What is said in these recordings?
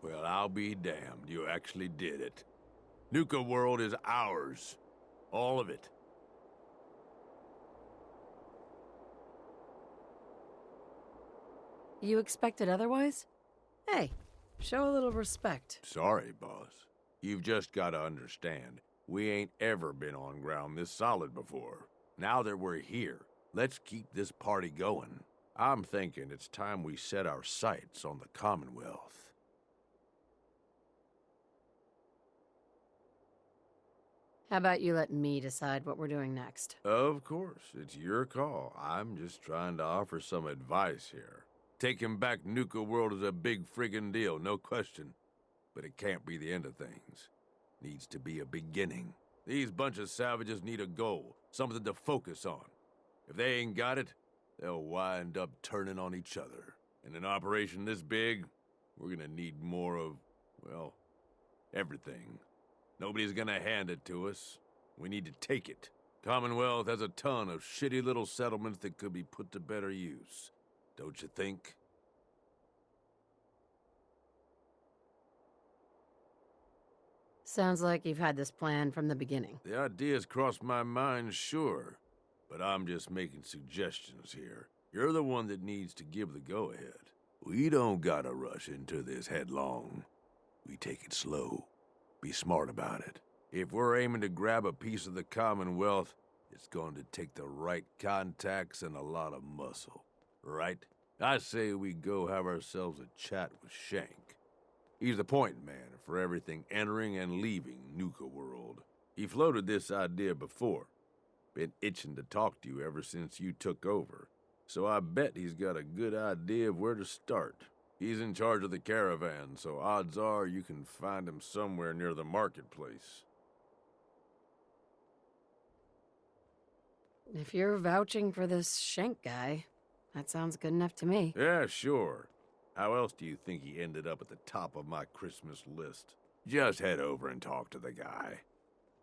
Well, I'll be damned. You actually did it. Nuka World is ours. All of it. You expected otherwise? Hey, show a little respect. Sorry, boss. You've just gotta understand, we ain't ever been on ground this solid before. Now that we're here, let's keep this party going. I'm thinking it's time we set our sights on the Commonwealth. How about you let me decide what we're doing next? Of course, it's your call. I'm just trying to offer some advice here. Taking back Nuka World is a big friggin' deal, no question. But it can't be the end of things. Needs to be a beginning. These bunch of savages need a goal, something to focus on. If they ain't got it, they'll wind up turning on each other. In an operation this big, we're gonna need more of, well, everything. Nobody's gonna hand it to us. We need to take it. Commonwealth has a ton of shitty little settlements that could be put to better use. Don't you think? Sounds like you've had this plan from the beginning. The idea's crossed my mind, sure. But I'm just making suggestions here. You're the one that needs to give the go-ahead. We don't gotta rush into this headlong. We take it slow. Be smart about it. If we're aiming to grab a piece of the Commonwealth, it's going to take the right contacts and a lot of muscle. Right? I say we go have ourselves a chat with Shank. He's the point man for everything entering and leaving Nuka World. He floated this idea before. Been itching to talk to you ever since you took over. So I bet he's got a good idea of where to start. He's in charge of the caravan, so odds are you can find him somewhere near the marketplace. If you're vouching for this Shank guy, that sounds good enough to me. Yeah, sure. How else do you think he ended up at the top of my Christmas list? Just head over and talk to the guy.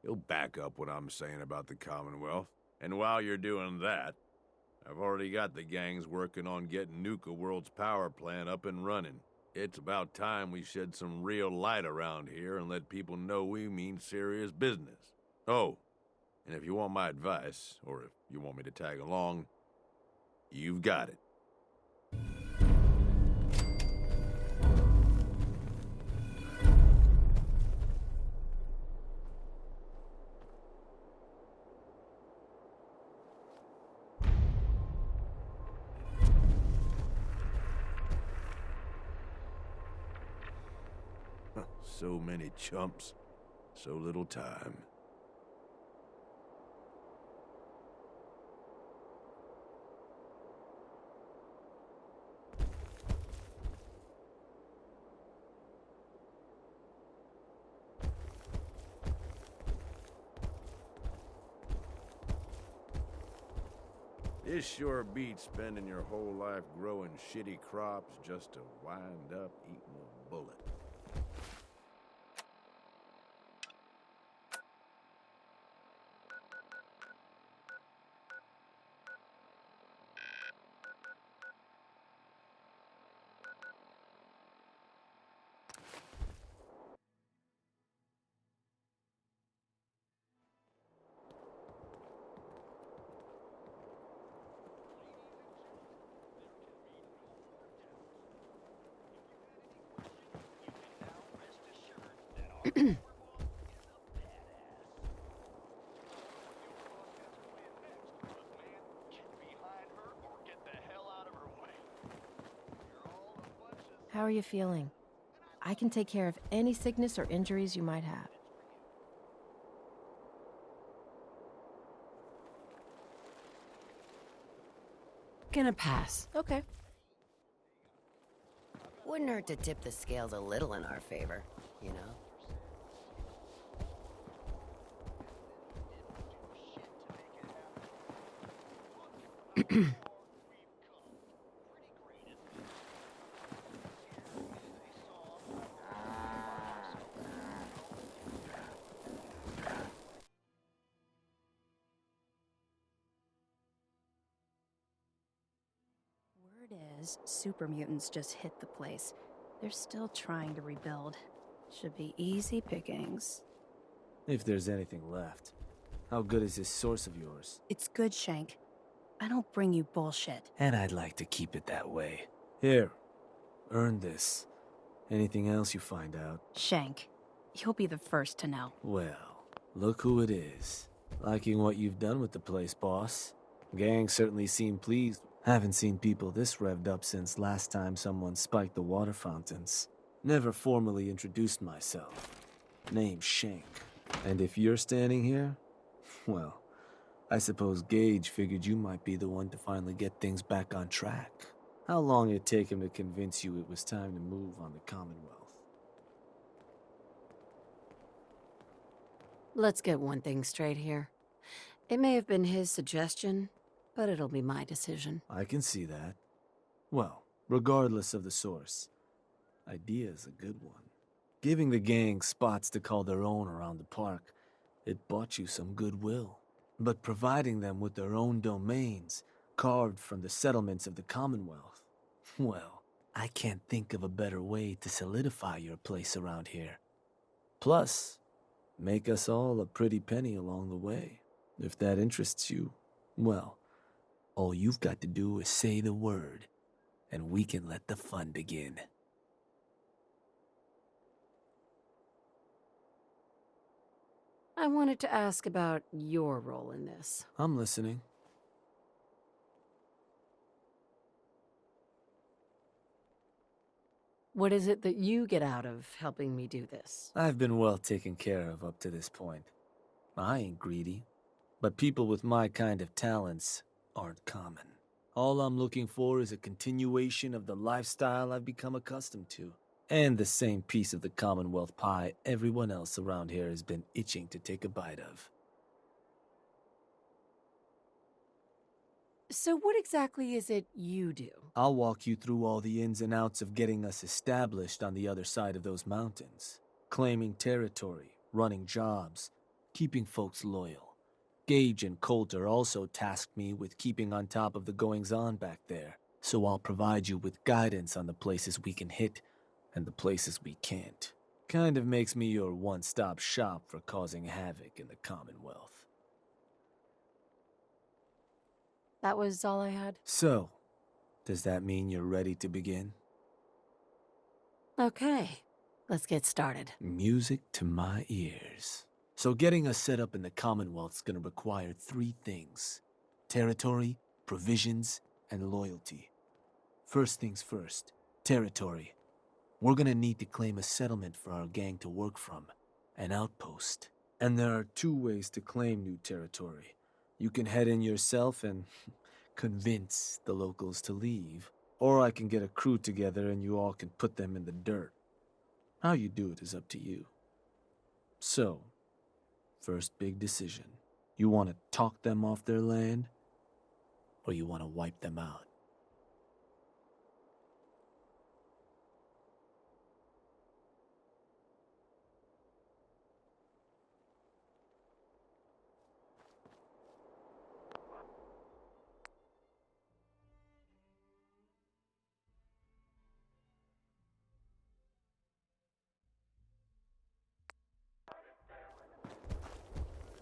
He'll back up what I'm saying about the Commonwealth. And while you're doing that, I've already got the gangs working on getting Nuka World's power plant up and running. It's about time we shed some real light around here and let people know we mean serious business. Oh, and if you want my advice, or if you want me to tag along, you've got it. So many chumps, so little time. This sure beats spending your whole life growing shitty crops just to wind up eating a bullet. are you feeling? I can take care of any sickness or injuries you might have. Gonna pass. Okay. Wouldn't hurt to tip the scales a little in our favor, you know? Word is, super mutants just hit the place. They're still trying to rebuild. Should be easy pickings. If there's anything left. How good is this source of yours? It's good, Shank. I don't bring you bullshit. And I'd like to keep it that way. Here, earn this. Anything else you find out? Shank, you'll be the first to know. Well, look who it is. Liking what you've done with the place, boss. Gang certainly seem pleased. Haven't seen people this revved up since last time someone spiked the water fountains. Never formally introduced myself. Name's Shank. And if you're standing here, well, I suppose Gage figured you might be the one to finally get things back on track. How long did it take him to convince you it was time to move on the Commonwealth? Let's get one thing straight here. It may have been his suggestion, but it'll be my decision. I can see that. Well, regardless of the source, idea's a good one. Giving the gang spots to call their own around the park, it bought you some goodwill. But providing them with their own domains, carved from the settlements of the Commonwealth, well, I can't think of a better way to solidify your place around here. Plus, make us all a pretty penny along the way. If that interests you, well, all you've got to do is say the word, and we can let the fun begin. I wanted to ask about your role in this. I'm listening. What is it that you get out of helping me do this? I've been well taken care of up to this point. I ain't greedy, but people with my kind of talents aren't common. All I'm looking for is a continuation of the lifestyle I've become accustomed to, and the same piece of the Commonwealth pie everyone else around here has been itching to take a bite of. So what exactly is it you do? I'll walk you through all the ins and outs of getting us established on the other side of those mountains. Claiming territory, running jobs, keeping folks loyal. Gage and Coulter also tasked me with keeping on top of the goings-on back there, so I'll provide you with guidance on the places we can hit and the places we can't. Kind of makes me your one-stop shop for causing havoc in the Commonwealth. That was all I had? So, does that mean you're ready to begin? Okay, let's get started. Music to my ears. So getting us set up in the Commonwealth's gonna require 3 things. Territory, provisions, and loyalty. First things first, territory. We're gonna need to claim a settlement for our gang to work from, an outpost. And there are 2 ways to claim new territory. You can head in yourself and convince the locals to leave, or I can get a crew together and you all can put them in the dirt. How you do it is up to you. So, first big decision. You want to talk them off their land, or you want to wipe them out?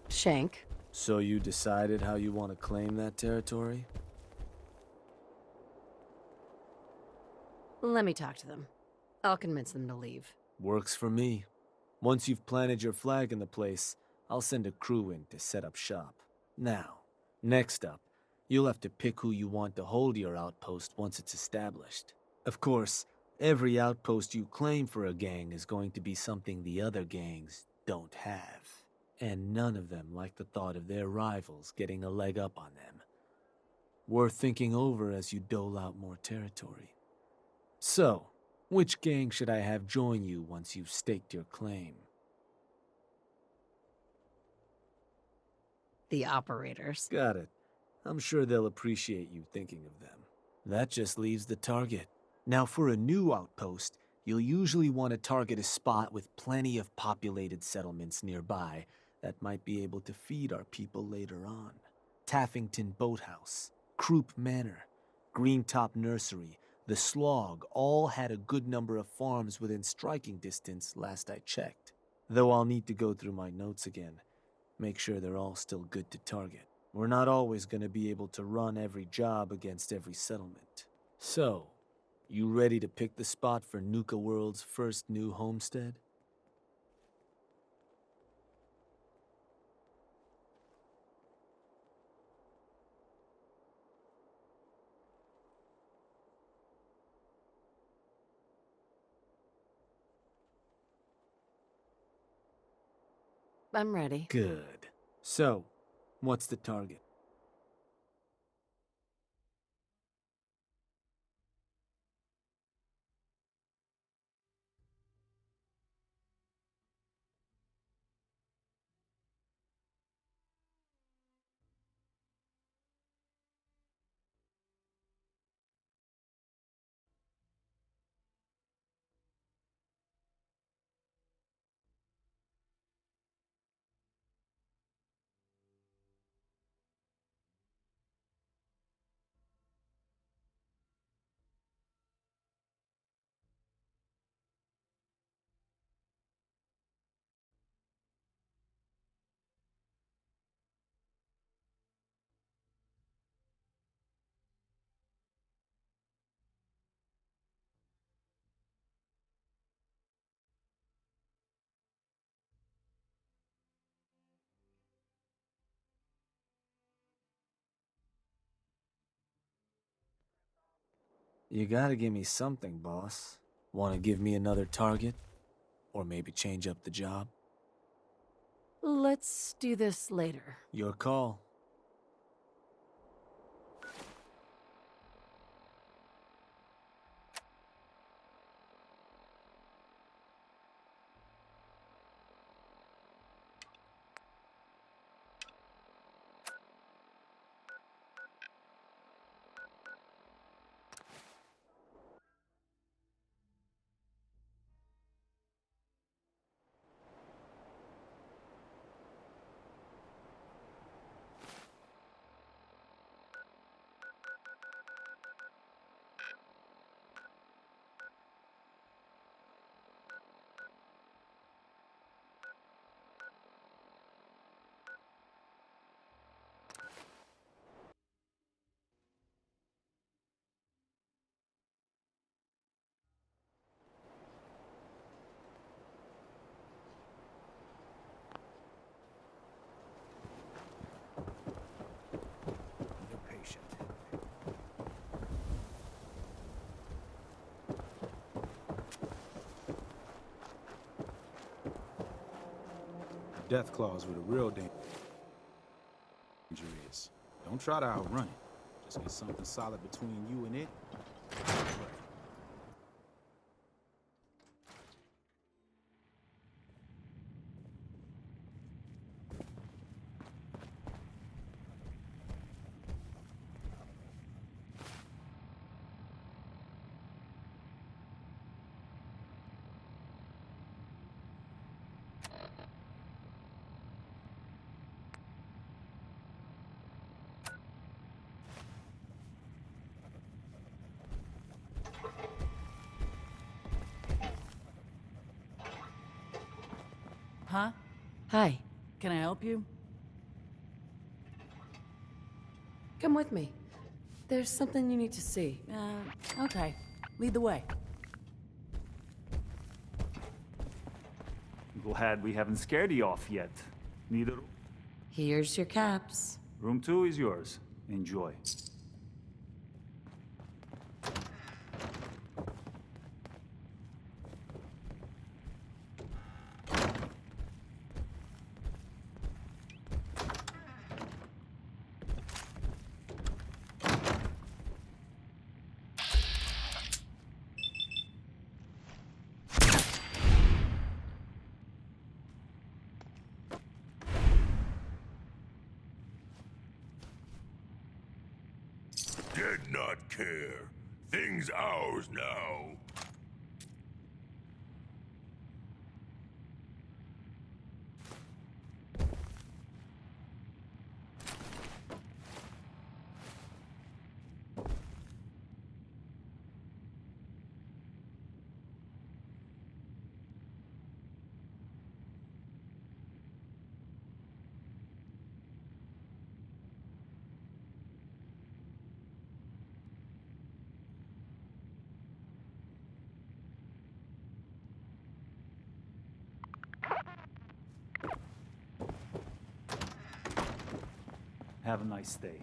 Shank. So you decided how you want to claim that territory? Let me talk to them. I'll convince them to leave. Works for me. Once you've planted your flag in the place, I'll send a crew in to set up shop. Now, next up, you'll have to pick who you want to hold your outpost once it's established. Of course, Every outpost you claim for a gang is going to be something the other gangs don't have. And none of them like the thought of their rivals getting a leg up on them. Worth thinking over as you dole out more territory. So, which gang should I have join you once you've staked your claim? The operators. Got it. I'm sure they'll appreciate you thinking of them. That just leaves the target. Now, for a new outpost, you'll usually want to target a spot with plenty of populated settlements nearby that might be able to feed our people later on. Taffington Boathouse, Croup Manor, Greentop Nursery, the Slog all had a good number of farms within striking distance last I checked. Though I'll need to go through my notes again, make sure they're all still good to target. We're not always going to be able to run every job against every settlement. So, you ready to pick the spot for Nuka World's first new homestead? I'm ready. Good. So, what's the target? You gotta give me something, boss. Wanna give me another target? Or maybe change up the job? Let's do this later. Your call. Death claws were the real danger is. Don't try to outrun it. Just get something solid between you and it. Huh? Hi. Can I help you? Come with me. There's something you need to see. Okay. Lead the way. Glad we haven't scared you off yet. Neither. Here's your caps. Room 2 is yours. Enjoy. not care. Thing's ours now. Have a nice day.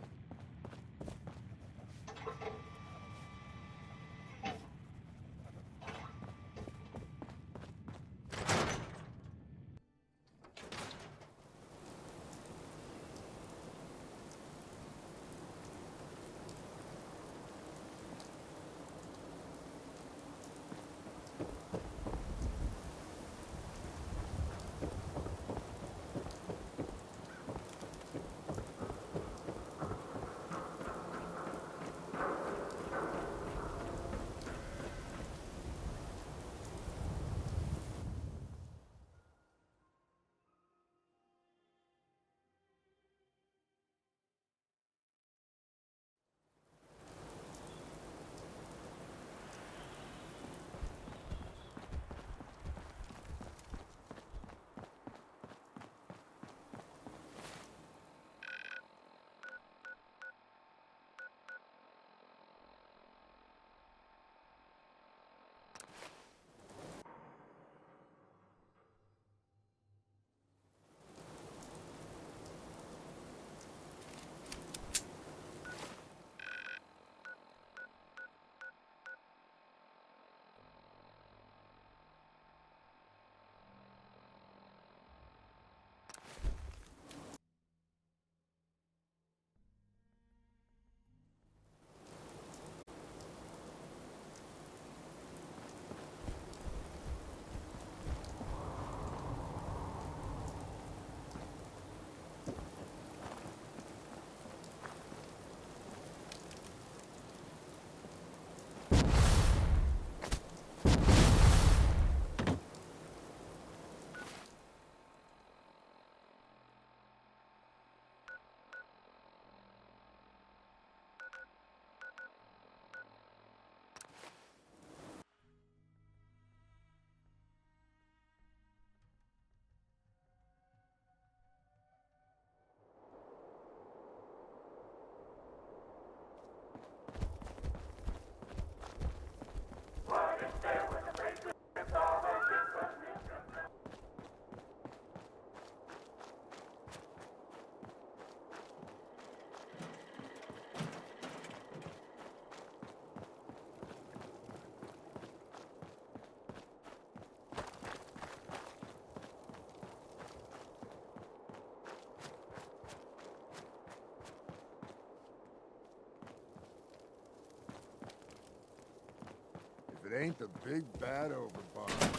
If it ain't the big bad Overbond.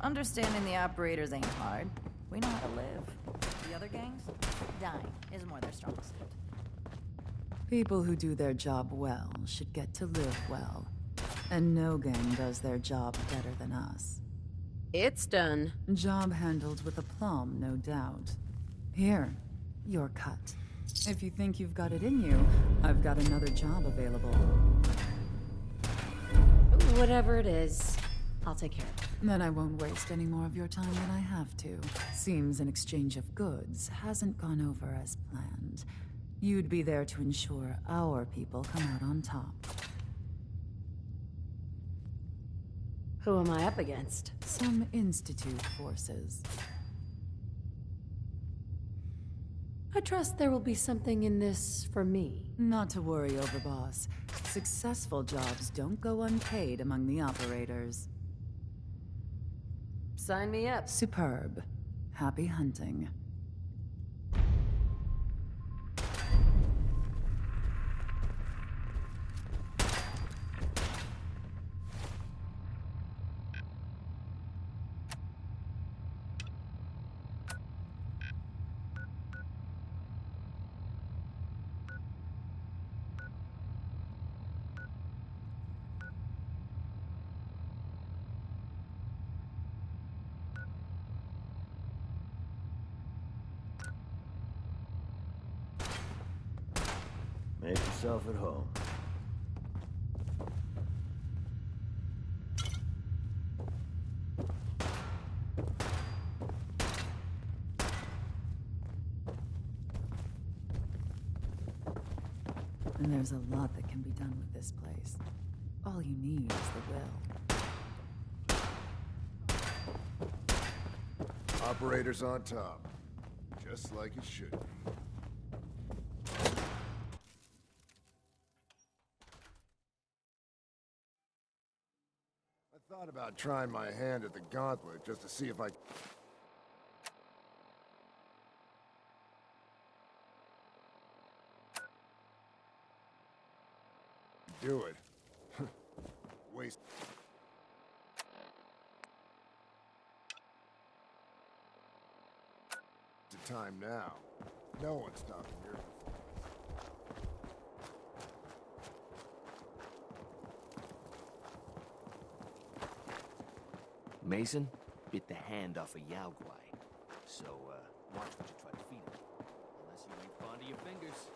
Understanding the operators ain't hard. We know how to live. The other gangs? Dying is more their strong suit. People who do their job well should get to live well. And no gang does their job better than us. It's done. Job handled with aplomb, no doubt. Here, your cut. If you think you've got it in you, I've got another job available. Whatever it is, I'll take care of it. Then I won't waste any more of your time than I have to. Seems an exchange of goods hasn't gone over as planned. You'd be there to ensure our people come out on top. Who am I up against? Some Institute forces. I trust there will be something in this for me. Not to worry, Overboss. Successful jobs don't go unpaid among the operators. Sign me up. Superb. Happy hunting. yourself at home. And there's a lot that can be done with this place. All you need is the will. Operators on top. Just like it should be. I thought about trying my hand at the gauntlet just to see if I... do it. Waste. The time now. No one's stopping here. Mason bit the hand off a Yao Guai. So, watch what you try to feed him. Unless you ain't fond of your fingers.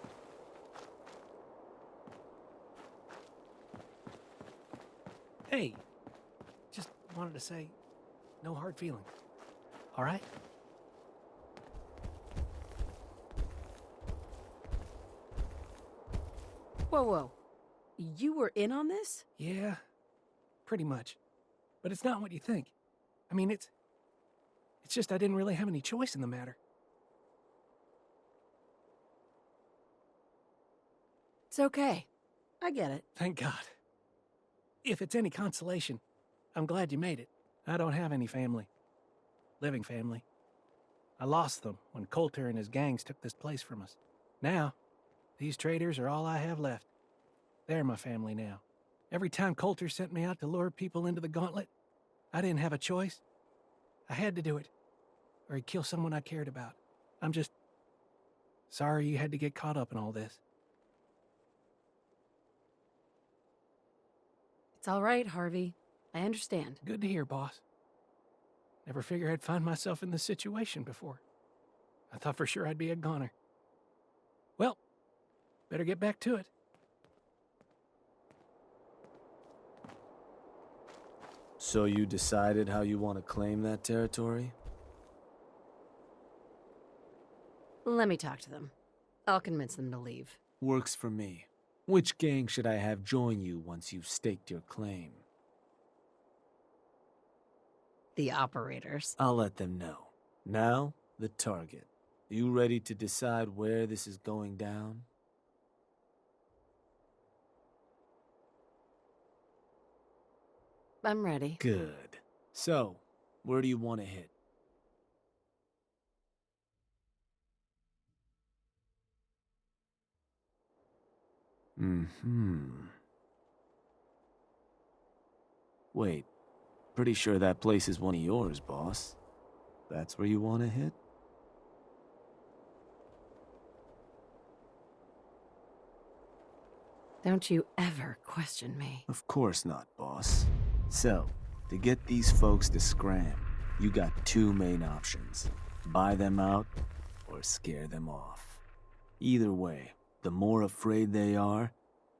Hey, just wanted to say, no hard feelings. All right? Whoa, whoa. You were in on this? Yeah, pretty much. But it's not what you think. I mean, it's just I didn't really have any choice in the matter. It's okay. I get it. Thank God. If it's any consolation, I'm glad you made it. I don't have any family. Living family. I lost them when Coulter and his gangs took this place from us. Now, these traitors are all I have left. They're my family now. Every time Coulter sent me out to lure people into the gauntlet, I didn't have a choice. I had to do it, or he'd kill someone I cared about. I'm just sorry you had to get caught up in all this. It's all right, Harvey. I understand. Good to hear, boss. Never figured I'd find myself in this situation before. I thought for sure I'd be a goner. Well, better get back to it. So you decided how you want to claim that territory? Let me talk to them. I'll convince them to leave. Works for me. Which gang should I have join you once you've staked your claim? The operators. I'll let them know. Now, the target. You ready to decide where this is going down? I'm ready. Good. So, where do you want to hit? Wait, pretty sure that place is one of yours, boss. That's where you want to hit? Don't you ever question me. Of course not, boss. So, to get these folks to scram, you got two main options. Buy them out, or scare them off. Either way, the more afraid they are,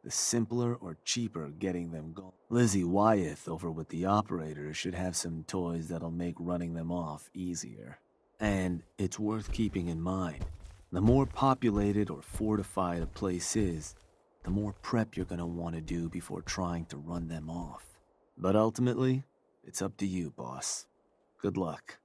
the simpler or cheaper getting them going. Lizzie Wyeth over with the operators should have some toys that'll make running them off easier. And it's worth keeping in mind, the more populated or fortified a place is, the more prep you're gonna want to do before trying to run them off. But ultimately, it's up to you, boss. Good luck.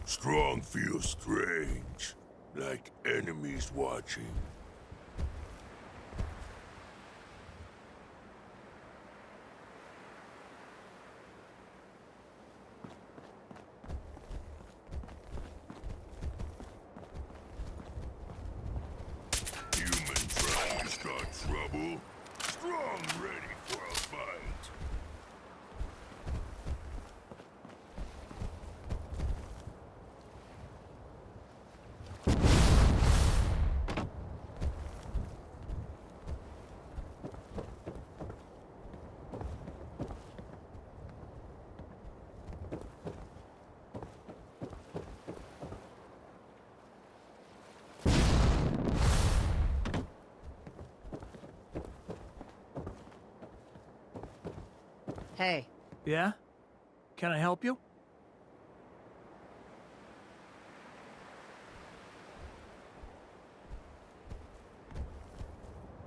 Strong feels strange, like enemies watching. Human trying to start trouble. Strong ready for a fight. Hey. Yeah? Can I help you?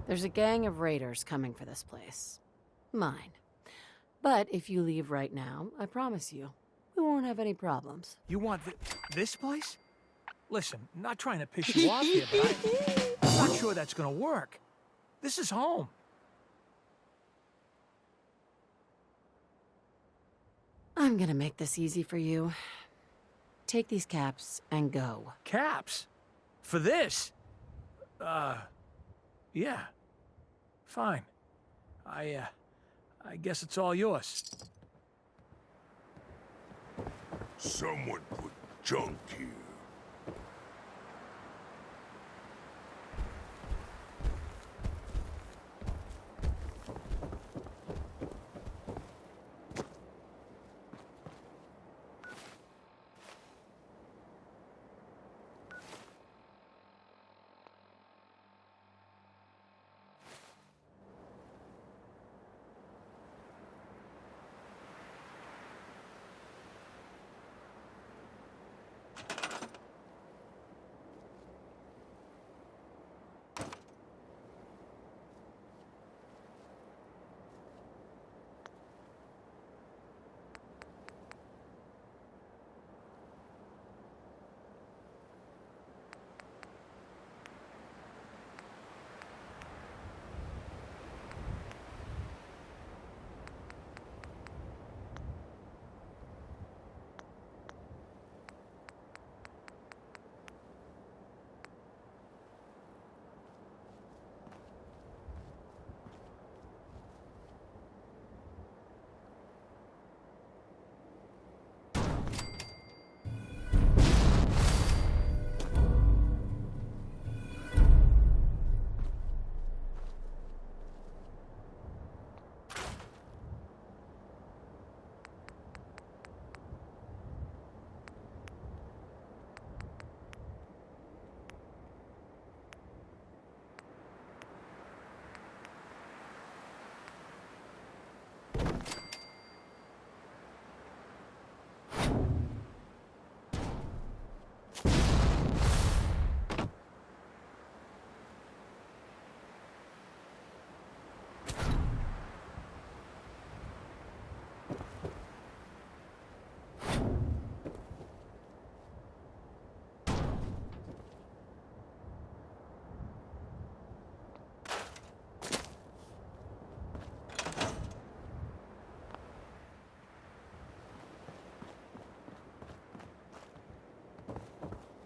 There's a gang of raiders coming for this place. Mine. But if you leave right now, I promise you, we won't have any problems. You want this place? Listen, not trying to piss you off here, but I'm not sure that's gonna work. This is home. I'm gonna make this easy for you. Take these caps and go. Caps? For this? Yeah. Fine. I guess it's all yours. Someone put junk here.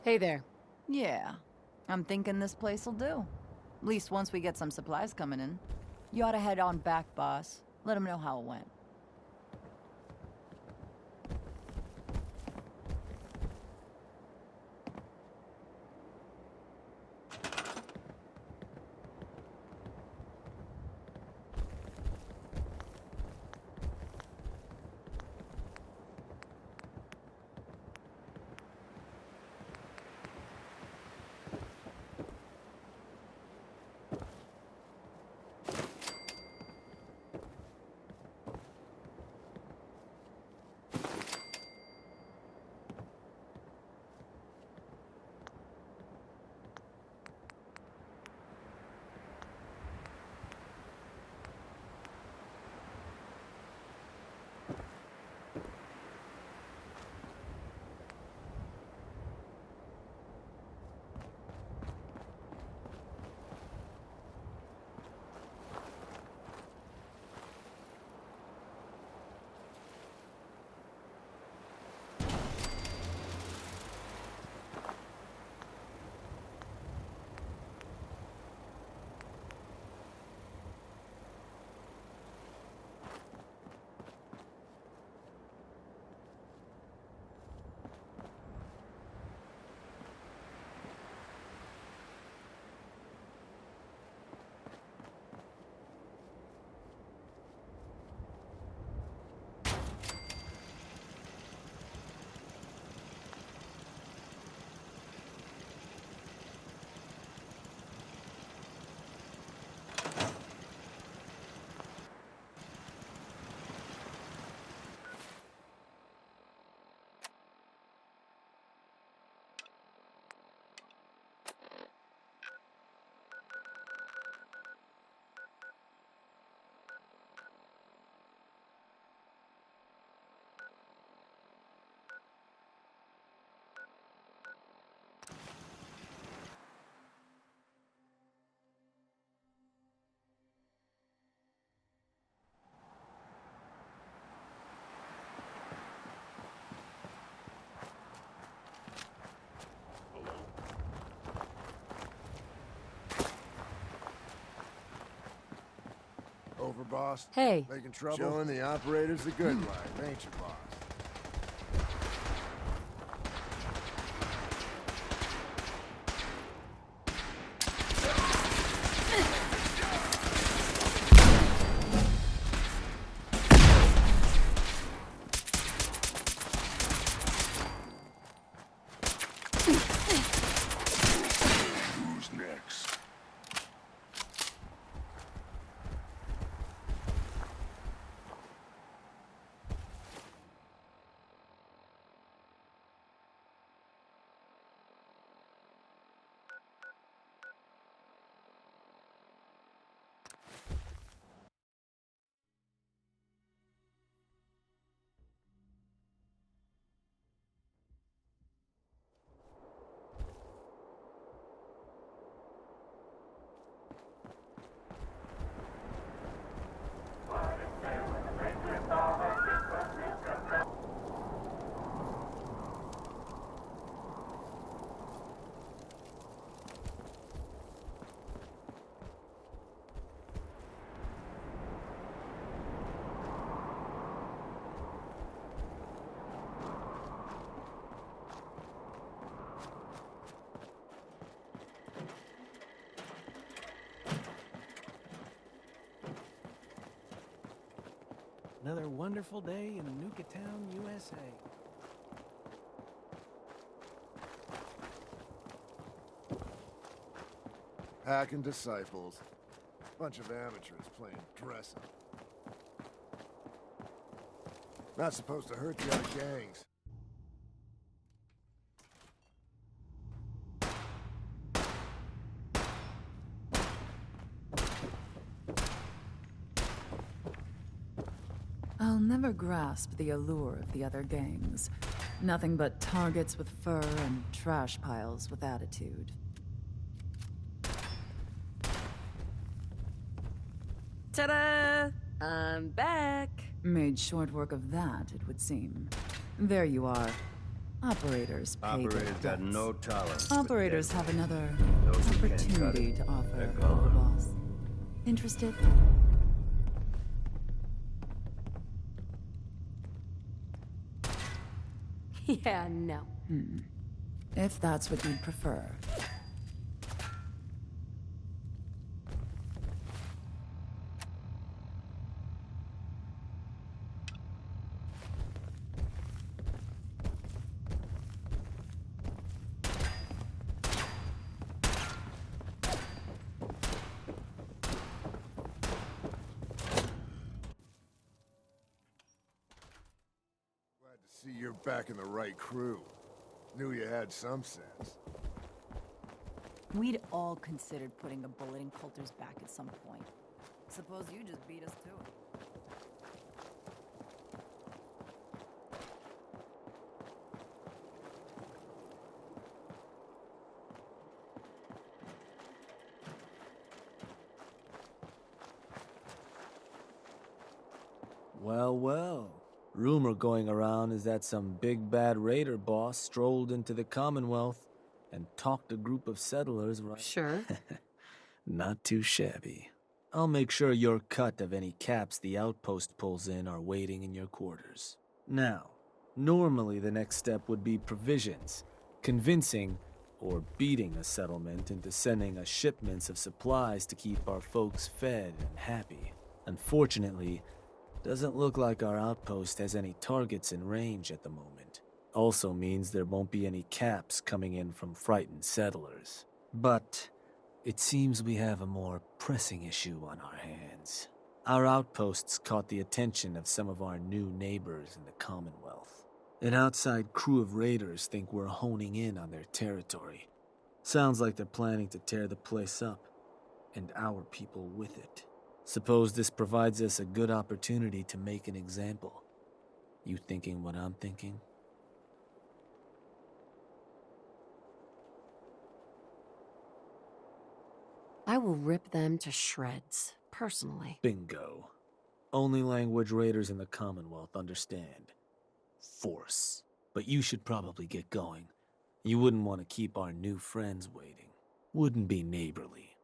Hey there. Yeah. I'm thinking this place'll do. At least once we get some supplies coming in. You ought to head on back, boss. Let them know how it went. boss? Hey. Making trouble? Showing the operators the good life, ain't you, boss? Who's next? Another wonderful day in Nuka Town, USA. Hacking disciples. Bunch of amateurs playing dress up. Not supposed to hurt the other gangs. I'll never grasp the allure of the other gangs. Nothing but targets with fur and trash piles with attitude. Ta-da! I'm back. Made short work of that, it would seem. There you are. Operators pay their Operators got debts. no tolerance. Operators have another Those who can't cut opportunity it, to offer they're the gone. boss. Interested? Yeah, no. If that's what you'd prefer. Glad to see you're back in the right crew. Knew you had some sense. We'd all considered putting a bullet in Coulter's back at some point. Suppose you just beat us to it. Well, well. Rumor going around is that some big bad raider boss strolled into the Commonwealth and talked a group of settlers right. Sure. Not too shabby. I'll make sure your cut of any caps the outpost pulls in are waiting in your quarters. Now, normally the next step would be provisions, convincing or beating a settlement into sending us shipments of supplies to keep our folks fed and happy. Unfortunately, doesn't look like our outpost has any targets in range at the moment. Also means there won't be any caps coming in from frightened settlers. But it seems we have a more pressing issue on our hands. Our outposts caught the attention of some of our new neighbors in the Commonwealth. An outside crew of raiders think we're honing in on their territory. Sounds like they're planning to tear the place up, and our people with it. Suppose this provides us a good opportunity to make an example. You thinking what I'm thinking? I will rip them to shreds, personally. Bingo. Only language raiders in the Commonwealth understand. Force. But you should probably get going. You wouldn't want to keep our new friends waiting. Wouldn't be neighborly.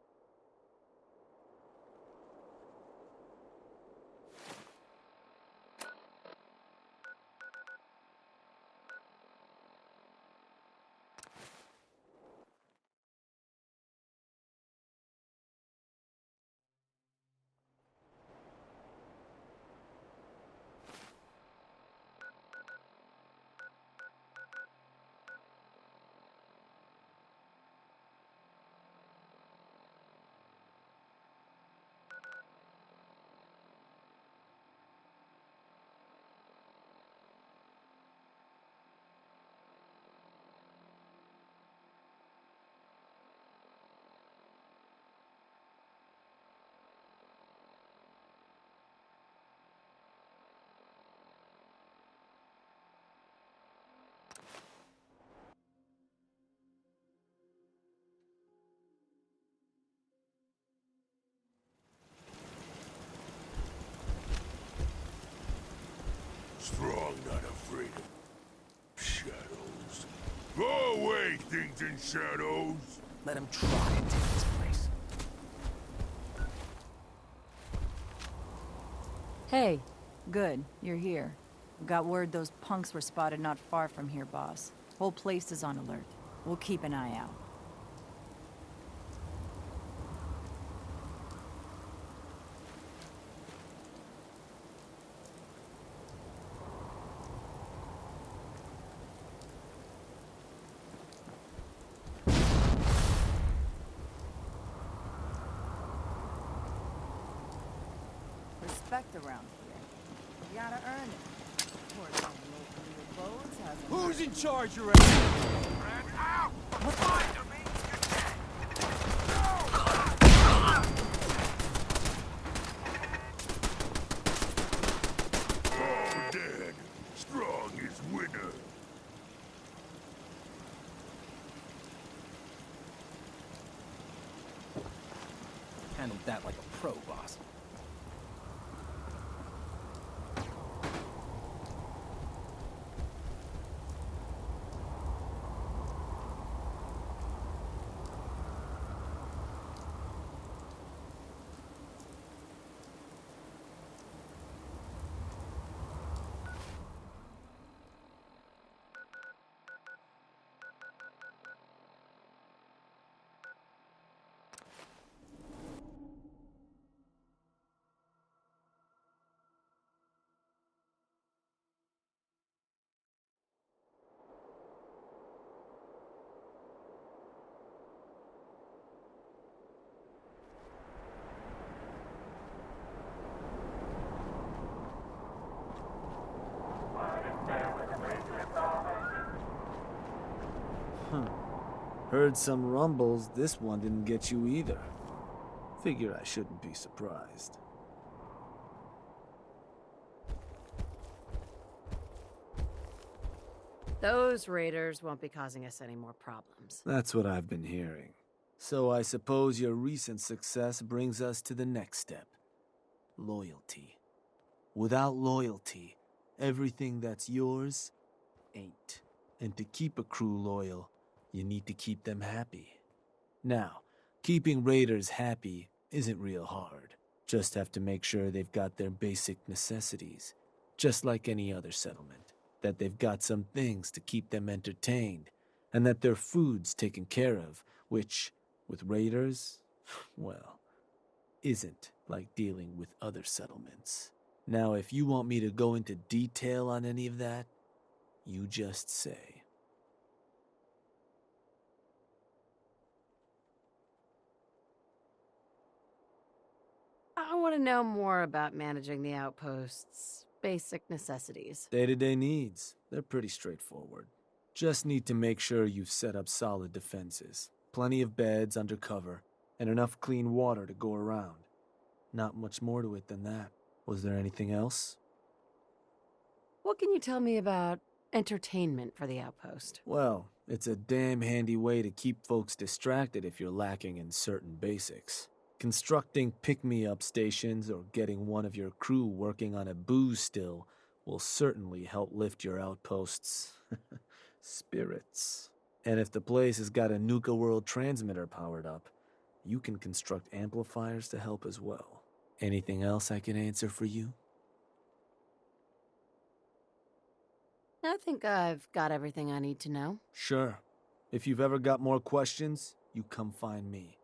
Strong, not afraid of shadows. Go away, things in shadows! Let him try and take this place. Hey, good, you're here. Got word those punks were spotted not far from here, boss. Whole place is on alert. We'll keep an eye out. Respect around here. You gotta earn it. Poor little Bones hasn't. Who's in charge around here? Ow! Find him! Oh, dead. Strong is winner. Handled that like a pro, boss. Heard some rumbles, this one didn't get you either. Figure I shouldn't be surprised. Those raiders won't be causing us any more problems. That's what I've been hearing. So I suppose your recent success brings us to the next step. Loyalty. Without loyalty, everything that's yours ain't. And to keep a crew loyal, you need to keep them happy. Now, keeping raiders happy isn't real hard. Just have to make sure they've got their basic necessities, just like any other settlement. That they've got some things to keep them entertained, and that their food's taken care of, which, with raiders, well, isn't like dealing with other settlements. Now, if you want me to go into detail on any of that, you just say. I want to know more about managing the outpost's basic necessities. Day-to-day needs, they're pretty straightforward. Just need to make sure you've set up solid defenses, plenty of beds under cover, and enough clean water to go around. Not much more to it than that. Was there anything else? What can you tell me about entertainment for the outpost? Well, it's a damn handy way to keep folks distracted if you're lacking in certain basics. Constructing pick-me-up stations or getting one of your crew working on a booze still will certainly help lift your outpost's spirits. And if the place has got a Nuka World transmitter powered up, you can construct amplifiers to help as well. Anything else I can answer for you? I think I've got everything I need to know. Sure. If you've ever got more questions, you come find me.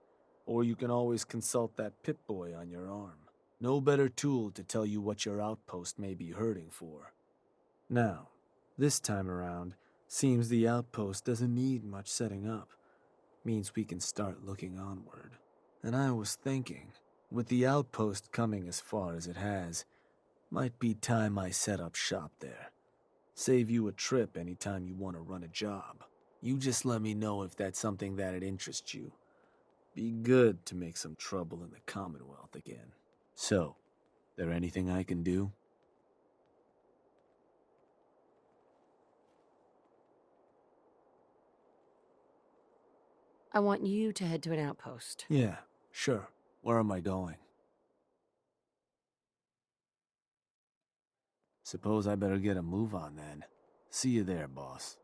Or you can always consult that Pip-Boy on your arm. No better tool to tell you what your outpost may be hurting for. Now, this time around, seems the outpost doesn't need much setting up. Means we can start looking onward. And I was thinking, with the outpost coming as far as it has, might be time I set up shop there. Save you a trip anytime you want to run a job. You just let me know if that's something that'd interest you. Be good to make some trouble in the Commonwealth again. So, there anything I can do? I want you to head to an outpost. Yeah, sure. Where am I going? Suppose I better get a move on then. See you there, boss.